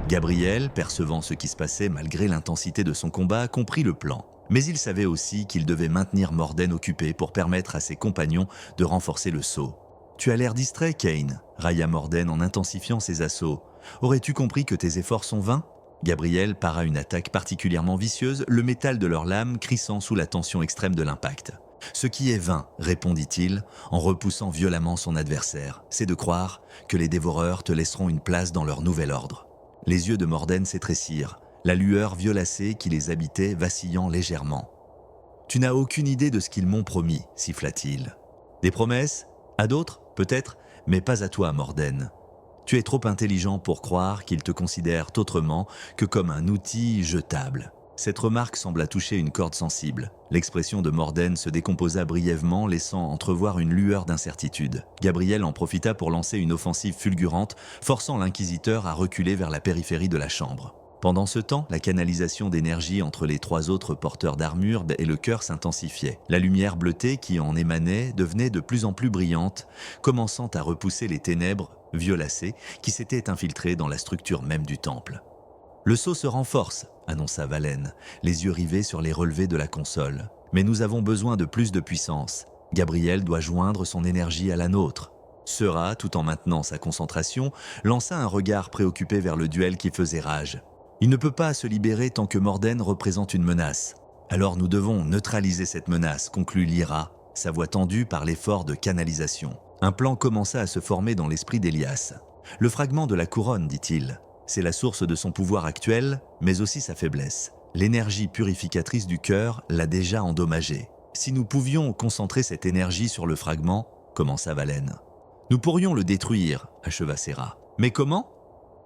Gabriel, percevant ce qui se passait malgré l'intensité de son combat, comprit le plan. Mais il savait aussi qu'il devait maintenir Morden occupé pour permettre à ses compagnons de renforcer le saut. « Tu as l'air distrait, Kane », railla Morden en intensifiant ses assauts. « Aurais-tu compris que tes efforts sont vains ?» Gabriel para une attaque particulièrement vicieuse, le métal de leurs lames crissant sous la tension extrême de l'impact. « Ce qui est vain, répondit-il, en repoussant violemment son adversaire, c'est de croire que les dévoreurs te laisseront une place dans leur nouvel ordre. » Les yeux de Morden s'étrécirent, la lueur violacée qui les habitait vacillant légèrement. « Tu n'as aucune idée de ce qu'ils m'ont promis, siffla-t-il. Des promesses ? À d'autres, peut-être, mais pas à toi, Morden. Tu es trop intelligent pour croire qu'ils te considèrent autrement que comme un outil jetable. » Cette remarque sembla toucher une corde sensible. L'expression de Morden se décomposa brièvement, laissant entrevoir une lueur d'incertitude. Gabriel en profita pour lancer une offensive fulgurante, forçant l'inquisiteur à reculer vers la périphérie de la chambre. Pendant ce temps, la canalisation d'énergie entre les trois autres porteurs d'armure et le cœur s'intensifiait. La lumière bleutée qui en émanait devenait de plus en plus brillante, commençant à repousser les ténèbres violacées qui s'étaient infiltrées dans la structure même du temple. « Le sceau se renforce », annonça Valen, les yeux rivés sur les relevés de la console. « Mais nous avons besoin de plus de puissance. Gabriel doit joindre son énergie à la nôtre. » Sera, tout en maintenant sa concentration, lança un regard préoccupé vers le duel qui faisait rage. « Il ne peut pas se libérer tant que Morden représente une menace. Alors nous devons neutraliser cette menace », conclut Lyra, sa voix tendue par l'effort de canalisation. Un plan commença à se former dans l'esprit d'Elias. « Le fragment de la couronne, dit-il. C'est la source de son pouvoir actuel, mais aussi sa faiblesse. L'énergie purificatrice du cœur l'a déjà endommagé. Si nous pouvions concentrer cette énergie sur le fragment, commença Valen. Nous pourrions le détruire, acheva Serra. Mais comment ?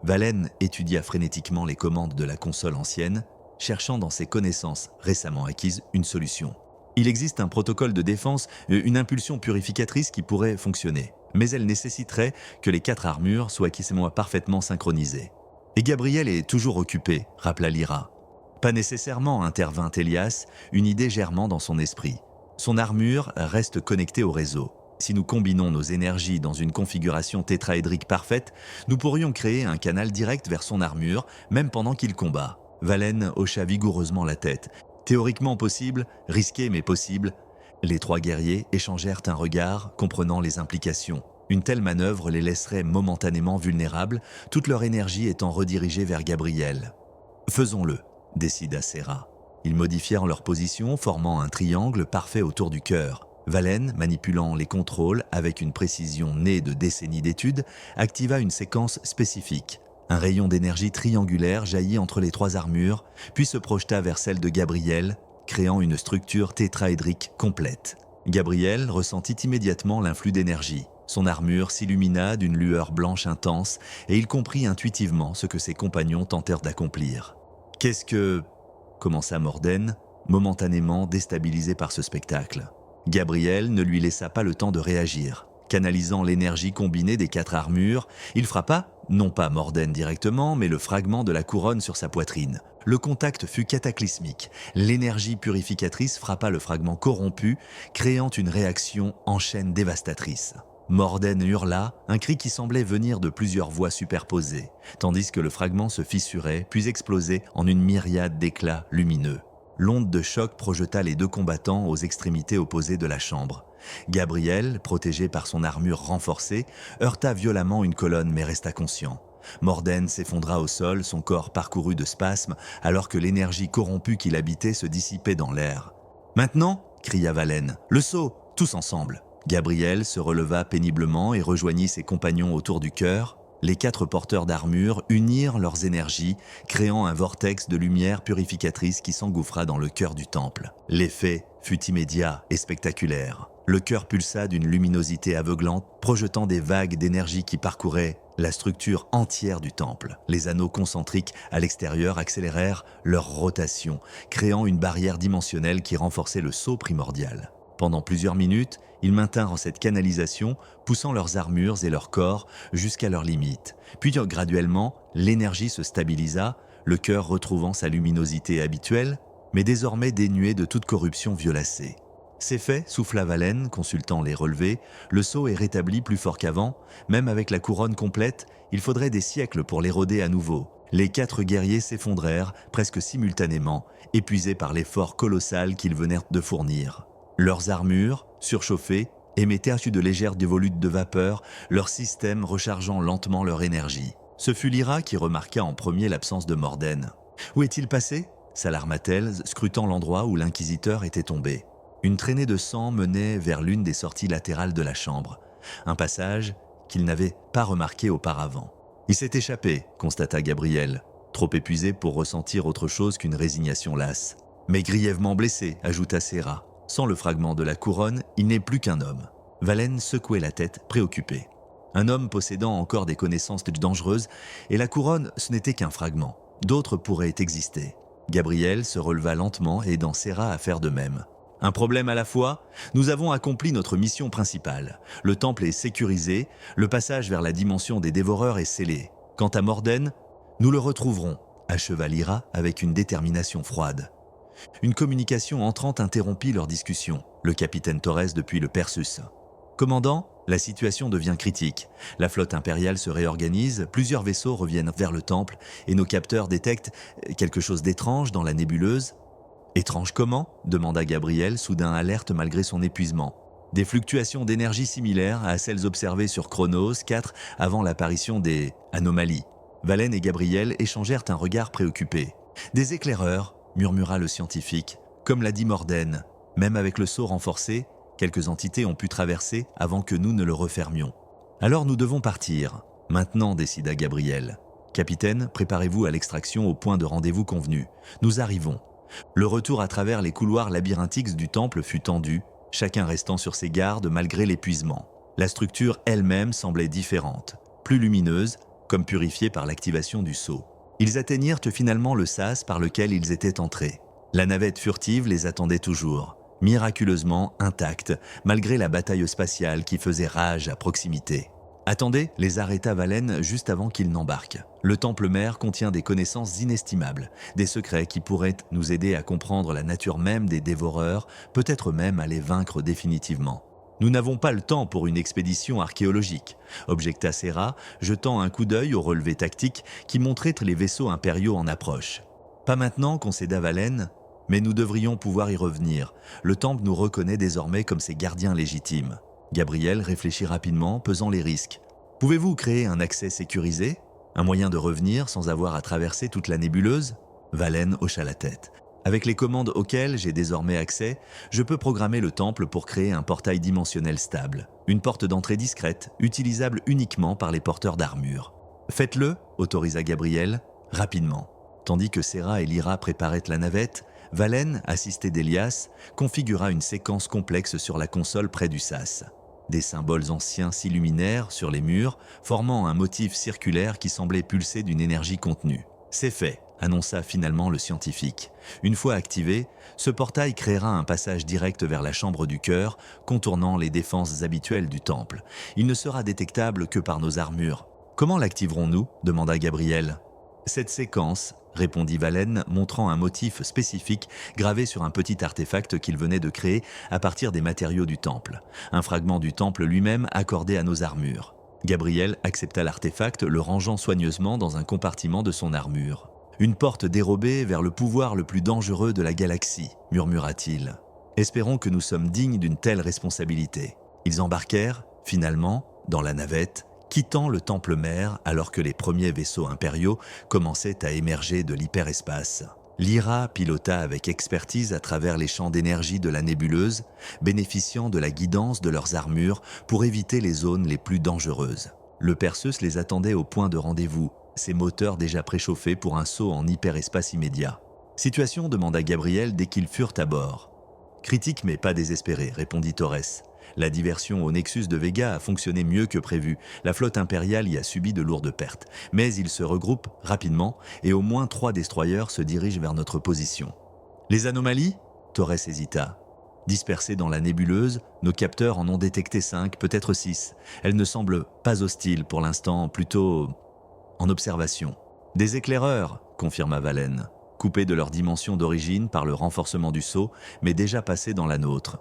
Valen étudia frénétiquement les commandes de la console ancienne, cherchant dans ses connaissances récemment acquises une solution. Il existe un protocole de défense, une impulsion purificatrice qui pourrait fonctionner, mais elle nécessiterait que les 4 armures soient parfaitement synchronisées. Et Gabriel est toujours occupé, rappela Lyra. Pas nécessairement, intervint Elias, une idée germant dans son esprit. Son armure reste connectée au réseau. Si nous combinons nos énergies dans une configuration tétraédrique parfaite, nous pourrions créer un canal direct vers son armure, même pendant qu'il combat. Valen hocha vigoureusement la tête. Théoriquement possible, risqué mais possible. Les 3 guerriers échangèrent un regard comprenant les implications. Une telle manœuvre les laisserait momentanément vulnérables, toute leur énergie étant redirigée vers Gabriel. « Faisons-le », décida Serra. Ils modifièrent leur position, formant un triangle parfait autour du cœur. Valen, manipulant les contrôles avec une précision née de décennies d'études, activa une séquence spécifique. Un rayon d'énergie triangulaire jaillit entre les 3 armures, puis se projeta vers celle de Gabriel, créant une structure tétraédrique complète. Gabriel ressentit immédiatement l'influx d'énergie. Son armure s'illumina d'une lueur blanche intense et il comprit intuitivement ce que ses compagnons tentèrent d'accomplir. « Qu'est-ce que… » commença Morden, momentanément déstabilisé par ce spectacle. Gabriel ne lui laissa pas le temps de réagir. Canalisant l'énergie combinée des 4 armures, il frappa, non pas Morden directement, mais le fragment de la couronne sur sa poitrine. Le contact fut cataclysmique. L'énergie purificatrice frappa le fragment corrompu, créant une réaction en chaîne dévastatrice. Morden hurla, un cri qui semblait venir de plusieurs voix superposées, tandis que le fragment se fissurait, puis explosait en une myriade d'éclats lumineux. L'onde de choc projeta les 2 combattants aux extrémités opposées de la chambre. Gabriel, protégé par son armure renforcée, heurta violemment une colonne mais resta conscient. Morden s'effondra au sol, son corps parcouru de spasmes, alors que l'énergie corrompue qui l'habitait se dissipait dans l'air. « Maintenant !» cria Valen. « Le saut, tous ensemble !» Gabriel se releva péniblement et rejoignit ses compagnons autour du cœur. Les 4 porteurs d'armure unirent leurs énergies, créant un vortex de lumière purificatrice qui s'engouffra dans le cœur du temple. L'effet fut immédiat et spectaculaire. Le cœur pulsa d'une luminosité aveuglante, projetant des vagues d'énergie qui parcouraient la structure entière du temple. Les anneaux concentriques à l'extérieur accélérèrent leur rotation, créant une barrière dimensionnelle qui renforçait le sceau primordial. Pendant plusieurs minutes, ils maintinrent cette canalisation, poussant leurs armures et leurs corps jusqu'à leurs limites. Puis graduellement, l'énergie se stabilisa, le cœur retrouvant sa luminosité habituelle, mais désormais dénué de toute corruption violacée. C'est fait, souffla Valen, consultant les relevés, le sceau est rétabli plus fort qu'avant, même avec la couronne complète, il faudrait des siècles pour l'éroder à nouveau. Les 4 guerriers s'effondrèrent presque simultanément, épuisés par l'effort colossal qu'ils venaient de fournir. Leurs armures, surchauffées, émettaient de légères dévolutes de vapeur, leur système rechargeant lentement leur énergie. Ce fut Lyra qui remarqua en premier l'absence de Morden. « Où est-il passé » s'alarma-t-elle, scrutant l'endroit où l'inquisiteur était tombé. Une traînée de sang menait vers l'une des sorties latérales de la chambre, un passage qu'il n'avait pas remarqué auparavant. « Il s'est échappé », constata Gabriel, trop épuisé pour ressentir autre chose qu'une résignation lasse. « Mais grièvement blessé », ajouta Serra. « Sans le fragment de la couronne, il n'est plus qu'un homme. » Valen secouait la tête, préoccupé. Un homme possédant encore des connaissances dangereuses, et la couronne, ce n'était qu'un fragment. D'autres pourraient exister. Gabriel se releva lentement, aidant Serra à faire de même. Un problème à la fois, nous avons accompli notre mission principale. Le temple est sécurisé, le passage vers la dimension des dévoreurs est scellé. Quant à Morden, nous le retrouverons, acheva Lyra avec une détermination froide. Une communication entrante interrompit leur discussion, le capitaine Torres depuis le Perseus. Commandant, la situation devient critique. La flotte impériale se réorganise, plusieurs vaisseaux reviennent vers le temple et nos capteurs détectent quelque chose d'étrange dans la nébuleuse. Étrange comment ? Demanda Gabriel, soudain alerte malgré son épuisement. Des fluctuations d'énergie similaires à celles observées sur Chronos 4 avant l'apparition des anomalies. Valen et Gabriel échangèrent un regard préoccupé. Des éclaireurs, murmura le scientifique, comme l'a dit Morden. Même avec le sceau renforcé, quelques entités ont pu traverser avant que nous ne le refermions. Alors nous devons partir. Maintenant, décida Gabriel. Capitaine, préparez-vous à l'extraction au point de rendez-vous convenu. Nous arrivons. Le retour à travers les couloirs labyrinthiques du temple fut tendu, chacun restant sur ses gardes malgré l'épuisement. La structure elle-même semblait différente, plus lumineuse, comme purifiée par l'activation du sceau. Ils atteignirent finalement le sas par lequel ils étaient entrés. La navette furtive les attendait toujours, miraculeusement intacte, malgré la bataille spatiale qui faisait rage à proximité. « Attendez » les arrêta Valen juste avant qu'ils n'embarquent. Le temple mère contient des connaissances inestimables, des secrets qui pourraient nous aider à comprendre la nature même des dévoreurs, peut-être même à les vaincre définitivement. Nous n'avons pas le temps pour une expédition archéologique, objecta Serra, jetant un coup d'œil au relevé tactique qui montrait les vaisseaux impériaux en approche. Pas maintenant, concéda Valen, mais nous devrions pouvoir y revenir. Le temple nous reconnaît désormais comme ses gardiens légitimes. Gabriel réfléchit rapidement, pesant les risques. « Pouvez-vous créer un accès sécurisé ? Un moyen de revenir sans avoir à traverser toute la nébuleuse ?» Valen hocha la tête. « Avec les commandes auxquelles j'ai désormais accès, je peux programmer le temple pour créer un portail dimensionnel stable. Une porte d'entrée discrète, utilisable uniquement par les porteurs d'armure. »« Faites-le » autorisa Gabriel, rapidement. Tandis que Serra et Lyra préparaient la navette, Valen, assisté d'Elias, configura une séquence complexe sur la console près du sas. Des symboles anciens s'illuminèrent sur les murs, formant un motif circulaire qui semblait pulser d'une énergie contenue. « C'est fait », annonça finalement le scientifique. Une fois activé, ce portail créera un passage direct vers la chambre du cœur, contournant les défenses habituelles du temple. Il ne sera détectable que par nos armures. « Comment l'activerons-nous » demanda Gabriel. « Cette séquence », répondit Valen, montrant un motif spécifique gravé sur un petit artefact qu'il venait de créer à partir des matériaux du temple. Un fragment du temple lui-même accordé à nos armures. Gabriel accepta l'artefact, le rangeant soigneusement dans un compartiment de son armure. « Une porte dérobée vers le pouvoir le plus dangereux de la galaxie », murmura-t-il. « Espérons que nous sommes dignes d'une telle responsabilité. » Ils embarquèrent, finalement, dans la navette, quittant le temple mère alors que les premiers vaisseaux impériaux commençaient à émerger de l'hyperespace. Lyra pilota avec expertise à travers les champs d'énergie de la nébuleuse, bénéficiant de la guidance de leurs armures pour éviter les zones les plus dangereuses. Le Perseus les attendait au point de rendez-vous, ses moteurs déjà préchauffés pour un saut en hyperespace immédiat. « Situation » demanda Gabriel dès qu'ils furent à bord. « Critique mais pas désespéré » répondit Torres. La diversion au Nexus de Vega a fonctionné mieux que prévu. La flotte impériale y a subi de lourdes pertes. Mais ils se regroupent rapidement et au moins 3 destroyers se dirigent vers notre position. Les anomalies ? Torres hésita. Dispersées dans la nébuleuse, nos capteurs en ont détecté 5, peut-être 6. Elles ne semblent pas hostiles pour l'instant, plutôt en observation. Des éclaireurs, confirma Valen, coupés de leur dimension d'origine par le renforcement du sceau, mais déjà passés dans la nôtre.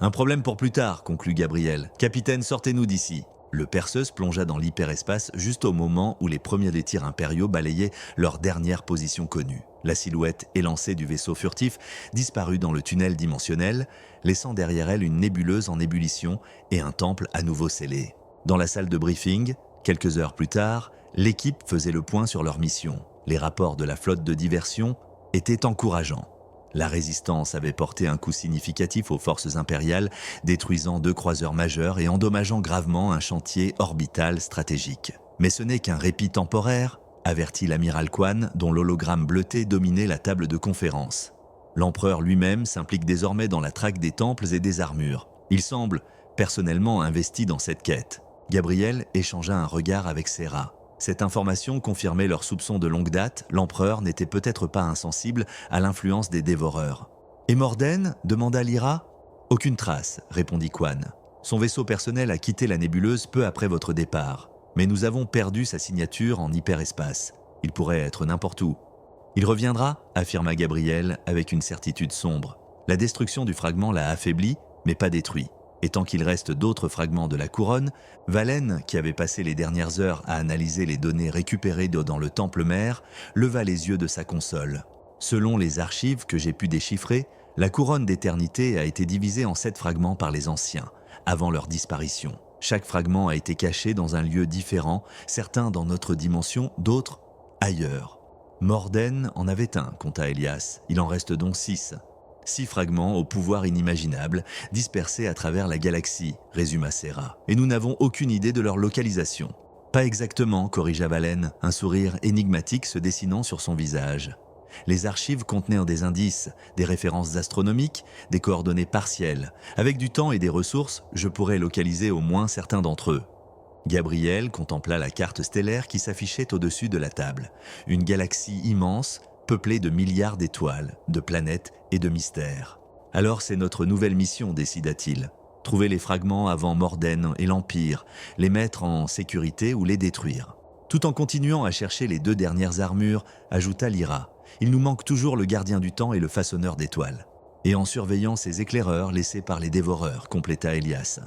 Un problème pour plus tard, conclut Gabriel. Capitaine, sortez-nous d'ici. Le Perseus plongea dans l'hyperespace juste au moment où les premiers des tirs impériaux balayaient leur dernière position connue. La silhouette élancée du vaisseau furtif disparut dans le tunnel dimensionnel, laissant derrière elle une nébuleuse en ébullition et un temple à nouveau scellé. Dans la salle de briefing, quelques heures plus tard, l'équipe faisait le point sur leur mission. Les rapports de la flotte de diversion étaient encourageants. La résistance avait porté un coup significatif aux forces impériales, détruisant 2 croiseurs majeurs et endommageant gravement un chantier orbital stratégique. Mais ce n'est qu'un répit temporaire, avertit l'amiral Kwan, dont l'hologramme bleuté dominait la table de conférence. L'empereur lui-même s'implique désormais dans la traque des temples et des armures. Il semble personnellement investi dans cette quête. Gabriel échangea un regard avec Serra. Cette information confirmait leurs soupçons de longue date, l'empereur n'était peut-être pas insensible à l'influence des dévoreurs. « Et Morden » demanda Lyra. « Aucune trace », répondit Kwan. « Son vaisseau personnel a quitté la nébuleuse peu après votre départ, mais nous avons perdu sa signature en hyperespace. Il pourrait être n'importe où. »« Il reviendra » affirma Gabriel avec une certitude sombre. La destruction du fragment l'a affaibli, mais pas détruit. Et tant qu'il reste d'autres fragments de la couronne, Valen, qui avait passé les dernières heures à analyser les données récupérées dans le temple mère, leva les yeux de sa console. Selon les archives que j'ai pu déchiffrer, la couronne d'éternité a été divisée en 7 fragments par les anciens, avant leur disparition. Chaque fragment a été caché dans un lieu différent, certains dans notre dimension, d'autres ailleurs. Morden en avait un, conta Elias. Il en reste donc 6. 6 fragments au pouvoir inimaginable, dispersés à travers la galaxie, résuma Serra. Et nous n'avons aucune idée de leur localisation. Pas exactement, corrigea Valen, un sourire énigmatique se dessinant sur son visage. Les archives contenaient des indices, des références astronomiques, des coordonnées partielles. Avec du temps et des ressources, je pourrais localiser au moins certains d'entre eux. Gabriel contempla la carte stellaire qui s'affichait au-dessus de la table. Une galaxie immense, peuplée de milliards d'étoiles, de planètes et de mystères. Alors c'est notre nouvelle mission, décida-t-il. Trouver les fragments avant Morden et l'Empire, les mettre en sécurité ou les détruire. Tout en continuant à chercher les 2 dernières armures, ajouta Lyra. Il nous manque toujours le gardien du temps et le façonneur d'étoiles. Et en surveillant ces éclaireurs laissés par les dévoreurs, compléta Elias.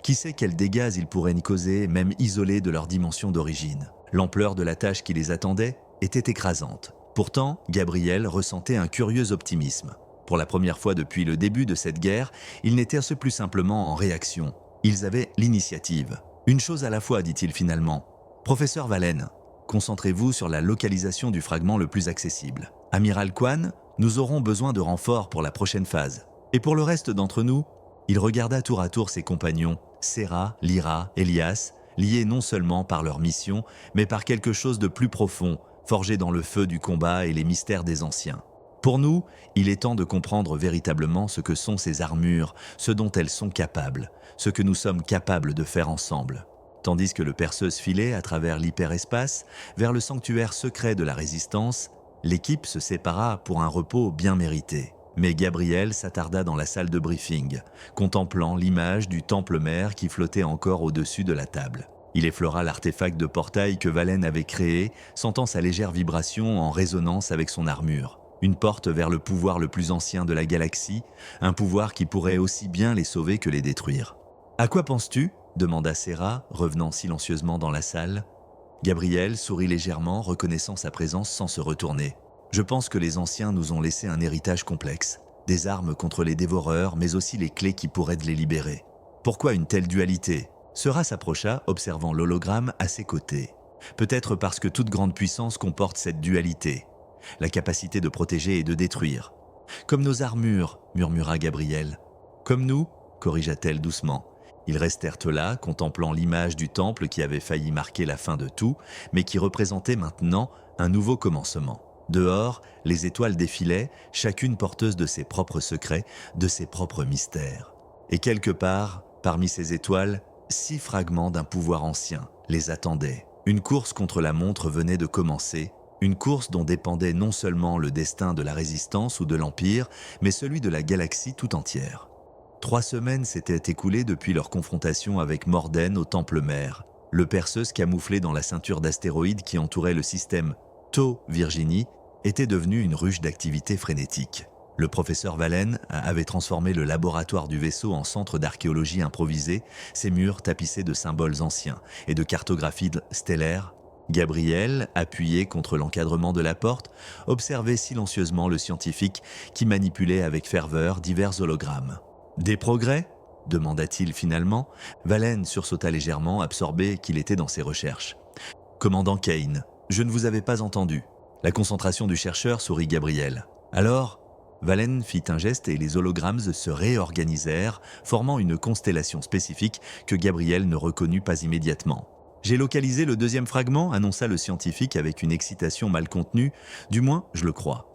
Qui sait quels dégâts ils pourraient y causer, même isolés de leur dimension d'origine. L'ampleur de la tâche qui les attendait était écrasante. Pourtant, Gabriel ressentait un curieux optimisme. Pour la première fois depuis le début de cette guerre, ils n'étaient plus simplement en réaction. Ils avaient l'initiative. Une chose à la fois, dit-il finalement. Professeur Valen, concentrez-vous sur la localisation du fragment le plus accessible. Amiral Kwan, nous aurons besoin de renforts pour la prochaine phase. Et pour le reste d'entre nous, il regarda tour à tour ses compagnons, Serra, Lyra, Elias, liés non seulement par leur mission, mais par quelque chose de plus profond, forgé dans le feu du combat et les mystères des anciens. Pour nous, il est temps de comprendre véritablement ce que sont ces armures, ce dont elles sont capables, ce que nous sommes capables de faire ensemble. Tandis que le Perseus filait à travers l'hyperespace, vers le sanctuaire secret de la Résistance, l'équipe se sépara pour un repos bien mérité. Mais Gabriel s'attarda dans la salle de briefing, contemplant l'image du temple mère qui flottait encore au-dessus de la table. Il effleura l'artefact de portail que Valen avait créé, sentant sa légère vibration en résonance avec son armure. Une porte vers le pouvoir le plus ancien de la galaxie, un pouvoir qui pourrait aussi bien les sauver que les détruire. « À quoi penses-tu » demanda Serra, revenant silencieusement dans la salle. Gabriel sourit légèrement, reconnaissant sa présence sans se retourner. « Je pense que les anciens nous ont laissé un héritage complexe. Des armes contre les dévoreurs, mais aussi les clés qui pourraient les libérer. Pourquoi une telle dualité ?» Serra s'approcha, observant l'hologramme à ses côtés. Peut-être parce que toute grande puissance comporte cette dualité, la capacité de protéger et de détruire. Comme nos armures, murmura Gabriel. Comme nous, corrigea-t-elle doucement. Ils restèrent là, contemplant l'image du temple qui avait failli marquer la fin de tout, mais qui représentait maintenant un nouveau commencement. Dehors, les étoiles défilaient, chacune porteuse de ses propres secrets, de ses propres mystères. Et quelque part, parmi ces étoiles, 6 fragments d'un pouvoir ancien les attendaient. Une course contre la montre venait de commencer, une course dont dépendait non seulement le destin de la Résistance ou de l'Empire, mais celui de la galaxie tout entière. 3 semaines s'étaient écoulées depuis leur confrontation avec Morden au Temple Mère. Le Perseus camouflé dans la ceinture d'astéroïdes qui entourait le système Tau Virginie était devenu une ruche d'activité frénétique. Le professeur Valen avait transformé le laboratoire du vaisseau en centre d'archéologie improvisé, ses murs tapissés de symboles anciens et de cartographies stellaires. Gabriel, appuyé contre l'encadrement de la porte, observait silencieusement le scientifique qui manipulait avec ferveur divers hologrammes. « Des progrès ?» demanda-t-il finalement. Valen sursauta légèrement, absorbé qu'il était dans ses recherches. « Commandant Kane, je ne vous avais pas entendu. » La concentration du chercheur, sourit Gabriel. « Alors ?» Valen fit un geste et les hologrammes se réorganisèrent, formant une constellation spécifique que Gabriel ne reconnut pas immédiatement. « J'ai localisé le deuxième fragment » annonça le scientifique avec une excitation mal contenue. « Du moins, je le crois. »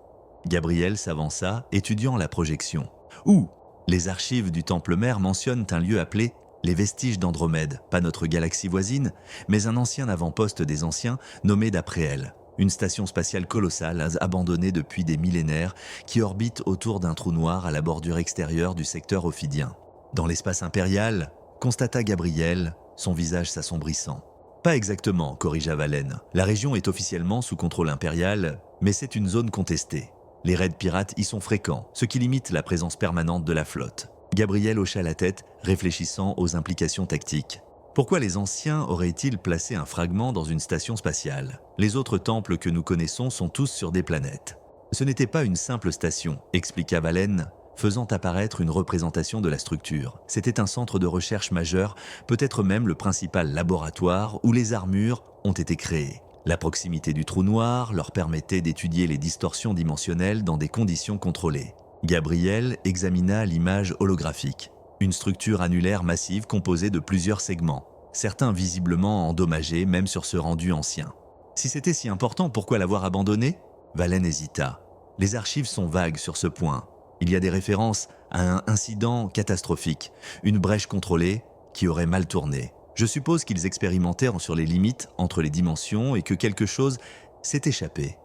Gabriel s'avança, étudiant la projection. « Où ?» Les archives du Temple Mère mentionnent un lieu appelé les Vestiges d'Andromède, pas notre galaxie voisine, mais un ancien avant-poste des anciens nommé d'après elle. Une station spatiale colossale, abandonnée depuis des millénaires, qui orbite autour d'un trou noir à la bordure extérieure du secteur ophidien. Dans l'espace impérial, constata Gabriel, son visage s'assombrissant. Pas exactement, corrigea Valen. La région est officiellement sous contrôle impérial, mais c'est une zone contestée. Les raids pirates y sont fréquents, ce qui limite la présence permanente de la flotte. Gabriel hocha la tête, réfléchissant aux implications tactiques. Pourquoi les anciens auraient-ils placé un fragment dans une station spatiale? Les autres temples que nous connaissons sont tous sur des planètes. Ce n'était pas une simple station, expliqua Valen, faisant apparaître une représentation de la structure. C'était un centre de recherche majeur, peut-être même le principal laboratoire où les armures ont été créées. La proximité du trou noir leur permettait d'étudier les distorsions dimensionnelles dans des conditions contrôlées. Gabriel examina l'image holographique. Une structure annulaire massive composée de plusieurs segments, certains visiblement endommagés même sur ce rendu ancien. Si c'était si important, pourquoi l'avoir abandonné? Valen hésita. Les archives sont vagues sur ce point. Il y a des références à un incident catastrophique, une brèche contrôlée qui aurait mal tourné. Je suppose qu'ils expérimentèrent sur les limites entre les dimensions et que quelque chose s'est échappé.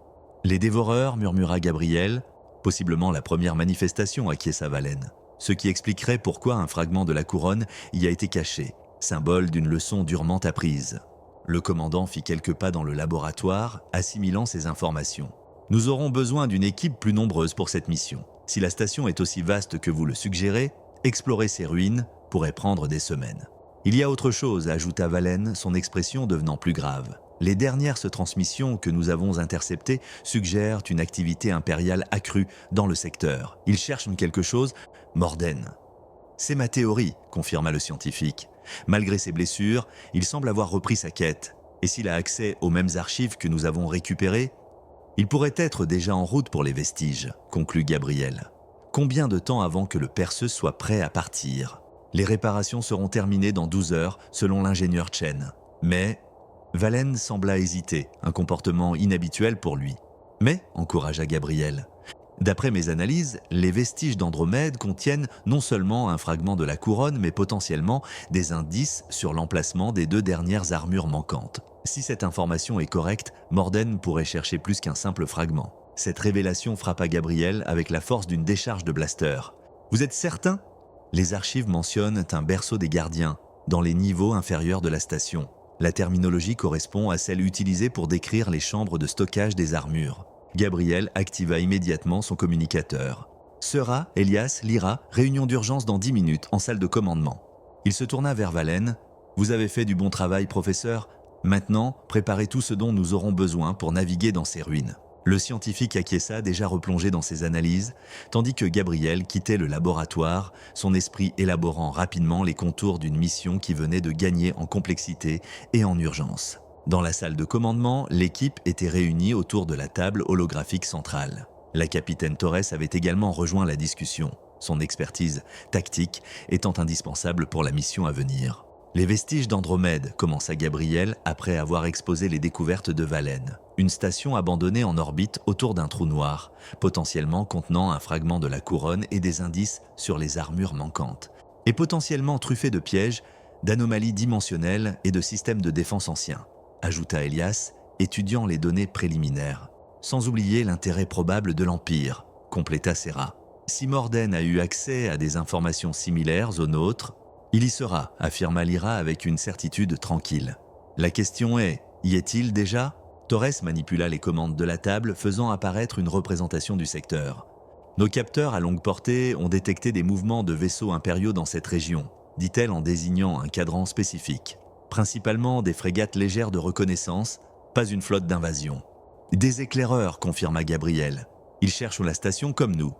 Les dévoreurs, murmura Gabriel, possiblement la première manifestation, acquiesça Valen. Ce qui expliquerait pourquoi un fragment de la couronne y a été caché, symbole d'une leçon durement apprise. Le commandant fit quelques pas dans le laboratoire, assimilant ces informations. Nous aurons besoin d'une équipe plus nombreuse pour cette mission. Si la station est aussi vaste que vous le suggérez, explorer ces ruines pourrait prendre des semaines. Il y a autre chose, ajouta Valen, son expression devenant plus grave. Les dernières transmissions que nous avons interceptées suggèrent une activité impériale accrue dans le secteur. Ils cherchent quelque chose, Morden. C'est ma théorie, confirma le scientifique. Malgré ses blessures, il semble avoir repris sa quête. Et s'il a accès aux mêmes archives que nous avons récupérées, il pourrait être déjà en route pour les vestiges, conclut Gabriel. Combien de temps avant que le Perseus soit prêt à partir? Les réparations seront terminées dans 12 heures, selon l'ingénieur Chen. Mais Valen sembla hésiter, un comportement inhabituel pour lui. Mais, encouragea Gabriel, d'après mes analyses, les vestiges d'Andromède contiennent non seulement un fragment de la couronne, mais potentiellement des indices sur l'emplacement des 2 dernières armures manquantes. Si cette information est correcte, Morden pourrait chercher plus qu'un simple fragment. Cette révélation frappa Gabriel avec la force d'une décharge de blaster. « Vous êtes certain ?» Les archives mentionnent un berceau des gardiens, dans les niveaux inférieurs de la station. La terminologie correspond à celle utilisée pour décrire les chambres de stockage des armures. Gabriel activa immédiatement son communicateur. « Sera, Elias, Lyra, réunion d'urgence dans 10 minutes, en salle de commandement. » Il se tourna vers Valen. « Vous avez fait du bon travail, professeur. Maintenant, préparez tout ce dont nous aurons besoin pour naviguer dans ces ruines. » Le scientifique acquiesça, déjà replongé dans ses analyses, tandis que Gabriel quittait le laboratoire, son esprit élaborant rapidement les contours d'une mission qui venait de gagner en complexité et en urgence. Dans la salle de commandement, l'équipe était réunie autour de la table holographique centrale. La capitaine Torres avait également rejoint la discussion, son expertise tactique étant indispensable pour la mission à venir. Les vestiges d'Andromède, commença Gabriel après avoir exposé les découvertes de Valen. Une station abandonnée en orbite autour d'un trou noir, potentiellement contenant un fragment de la couronne et des indices sur les armures manquantes, et potentiellement truffée de pièges, d'anomalies dimensionnelles et de systèmes de défense anciens, ajouta Elias, étudiant les données préliminaires. Sans oublier l'intérêt probable de l'Empire, compléta Serra. Si Morden a eu accès à des informations similaires aux nôtres, il y sera, affirma Lyra avec une certitude tranquille. La question est, y est-il déjà? Torres manipula les commandes de la table, faisant apparaître une représentation du secteur. Nos capteurs à longue portée ont détecté des mouvements de vaisseaux impériaux dans cette région, dit-elle en désignant un cadran spécifique. Principalement des frégates légères de reconnaissance, pas une flotte d'invasion. Des éclaireurs, confirma Gabriel. Ils cherchent la station comme nous.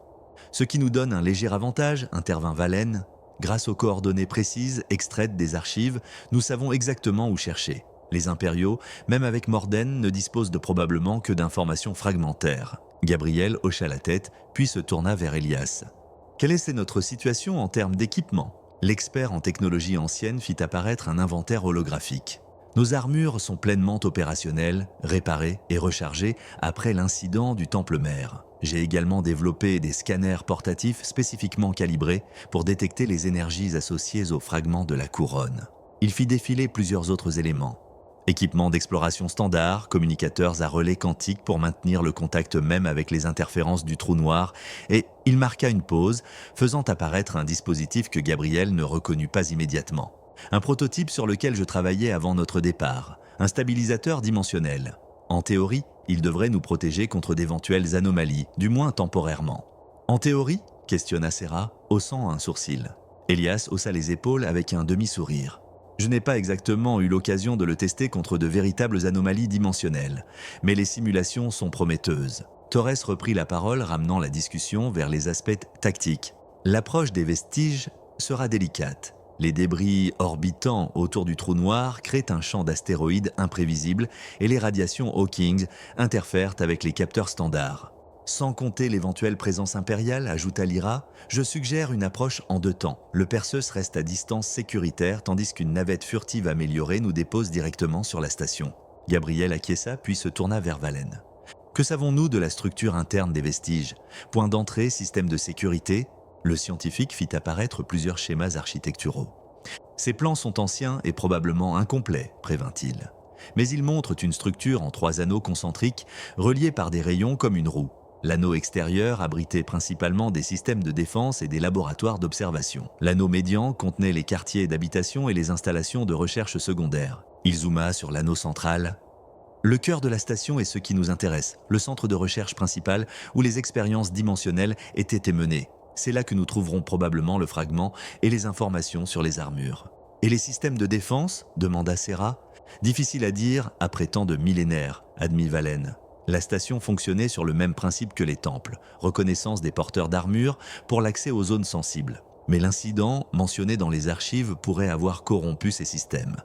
Ce qui nous donne un léger avantage, intervint Valen. Grâce aux coordonnées précises extraites des archives, nous savons exactement où chercher. Les impériaux, même avec Morden, ne disposent probablement que d'informations fragmentaires. Gabriel hocha la tête, puis se tourna vers Elias. Quelle est notre situation en termes d'équipement ? L'expert en technologie ancienne fit apparaître un inventaire holographique. Nos armures sont pleinement opérationnelles, réparées et rechargées après l'incident du Temple Mère. J'ai également développé des scanners portatifs spécifiquement calibrés pour détecter les énergies associées aux fragments de la couronne. Il fit défiler plusieurs autres éléments. Équipements d'exploration standard, communicateurs à relais quantique pour maintenir le contact même avec les interférences du trou noir, et il marqua une pause, faisant apparaître un dispositif que Gabriel ne reconnut pas immédiatement. Un prototype sur lequel je travaillais avant notre départ, un stabilisateur dimensionnel. En théorie, il devrait nous protéger contre d'éventuelles anomalies, du moins temporairement. En théorie ? Questionna Serra, haussant un sourcil. Elias haussa les épaules avec un demi-sourire. Je n'ai pas exactement eu l'occasion de le tester contre de véritables anomalies dimensionnelles, mais les simulations sont prometteuses. Torres reprit la parole, ramenant la discussion vers les aspects tactiques. L'approche des vestiges sera délicate. Les débris orbitant autour du trou noir créent un champ d'astéroïdes imprévisible et les radiations Hawking interfèrent avec les capteurs standards. Sans compter l'éventuelle présence impériale, ajouta Lyra, je suggère une approche en 2 temps. Le Perseus reste à distance sécuritaire tandis qu'une navette furtive améliorée nous dépose directement sur la station. Gabriel acquiesça puis se tourna vers Valen. Que savons-nous de la structure interne des vestiges ? Point d'entrée, système de sécurité ? Le scientifique fit apparaître plusieurs schémas architecturaux. Ces plans sont anciens et probablement incomplets, prévint-il. Mais ils montrent une structure en 3 anneaux concentriques reliés par des rayons comme une roue. L'anneau extérieur abritait principalement des systèmes de défense et des laboratoires d'observation. L'anneau médian contenait les quartiers d'habitation et les installations de recherche secondaires. Il zooma sur l'anneau central. Le cœur de la station est ce qui nous intéresse, le centre de recherche principal où les expériences dimensionnelles étaient menées. C'est là que nous trouverons probablement le fragment et les informations sur les armures. Et les systèmes de défense ? Demanda Serra. Difficile à dire après tant de millénaires, admit Valen. La station fonctionnait sur le même principe que les temples, reconnaissance des porteurs d'armure pour l'accès aux zones sensibles. Mais l'incident, mentionné dans les archives, pourrait avoir corrompu ces systèmes.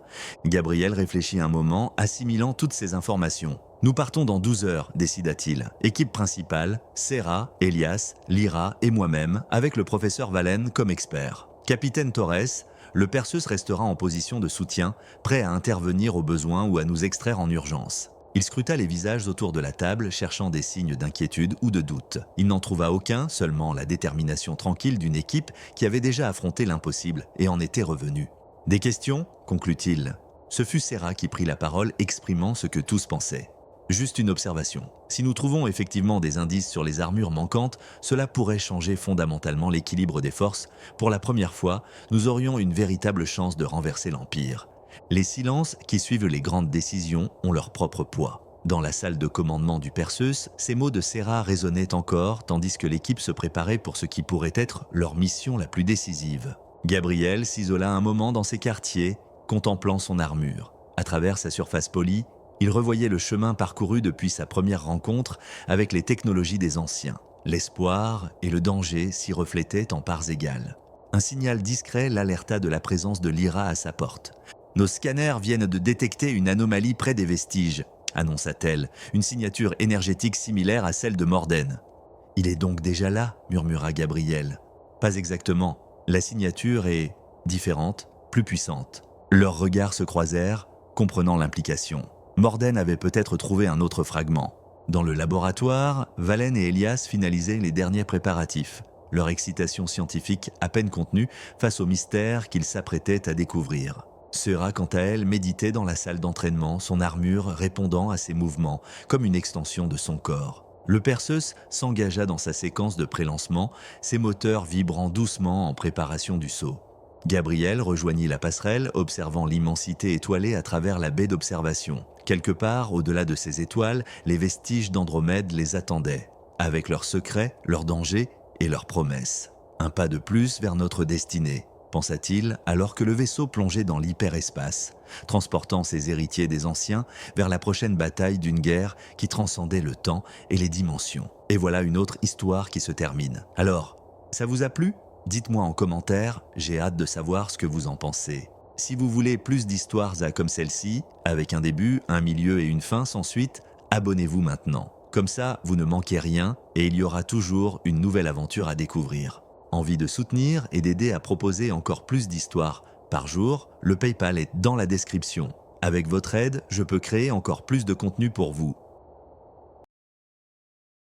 Gabriel réfléchit un moment, assimilant toutes ces informations. Nous partons dans 12 heures, décida-t-il. Équipe principale, Serra, Elias, Lyra et moi-même, avec le professeur Valen comme expert. Capitaine Torres, le Perseus restera en position de soutien, prêt à intervenir au besoin ou à nous extraire en urgence. Il scruta les visages autour de la table, cherchant des signes d'inquiétude ou de doute. Il n'en trouva aucun, seulement la détermination tranquille d'une équipe qui avait déjà affronté l'impossible et en était revenue. « Des questions ?» conclut-il. Ce fut Serra qui prit la parole, exprimant ce que tous pensaient. Juste une observation. Si nous trouvons effectivement des indices sur les armures manquantes, cela pourrait changer fondamentalement l'équilibre des forces. Pour la première fois, nous aurions une véritable chance de renverser l'Empire. Les silences qui suivent les grandes décisions ont leur propre poids. Dans la salle de commandement du Perseus, ces mots de Serra résonnaient encore, tandis que l'équipe se préparait pour ce qui pourrait être leur mission la plus décisive. Gabriel s'isola un moment dans ses quartiers, contemplant son armure. À travers sa surface polie, il revoyait le chemin parcouru depuis sa première rencontre avec les technologies des anciens. L'espoir et le danger s'y reflétaient en parts égales. Un signal discret l'alerta de la présence de Lyra à sa porte. « Nos scanners viennent de détecter une anomalie près des vestiges », annonça-t-elle, une signature énergétique similaire à celle de Morden. « Il est donc déjà là », murmura Gabriel. « Pas exactement. La signature est différente, plus puissante. » Leurs regards se croisèrent, comprenant l'implication. Morden avait peut-être trouvé un autre fragment. Dans le laboratoire, Valen et Elias finalisaient les derniers préparatifs, leur excitation scientifique à peine contenue face au mystère qu'ils s'apprêtaient à découvrir. Serra, quant à elle, méditait dans la salle d'entraînement, son armure répondant à ses mouvements, comme une extension de son corps. Le Perseus s'engagea dans sa séquence de prélancement, ses moteurs vibrant doucement en préparation du saut. Gabriel rejoignit la passerelle, observant l'immensité étoilée à travers la baie d'observation. Quelque part, au-delà de ces étoiles, les vestiges d'Andromède les attendaient, avec leurs secrets, leurs dangers et leurs promesses. Un pas de plus vers notre destinée, pensa-t-il alors que le vaisseau plongeait dans l'hyperespace, transportant ses héritiers des anciens vers la prochaine bataille d'une guerre qui transcendait le temps et les dimensions. Et voilà une autre histoire qui se termine. Alors, ça vous a plu ? Dites-moi en commentaire, j'ai hâte de savoir ce que vous en pensez. Si vous voulez plus d'histoires comme celle-ci, avec un début, un milieu et une fin sans suite, abonnez-vous maintenant. Comme ça, vous ne manquez rien et il y aura toujours une nouvelle aventure à découvrir. Envie de soutenir et d'aider à proposer encore plus d'histoires par jour, le PayPal est dans la description. Avec votre aide, je peux créer encore plus de contenu pour vous.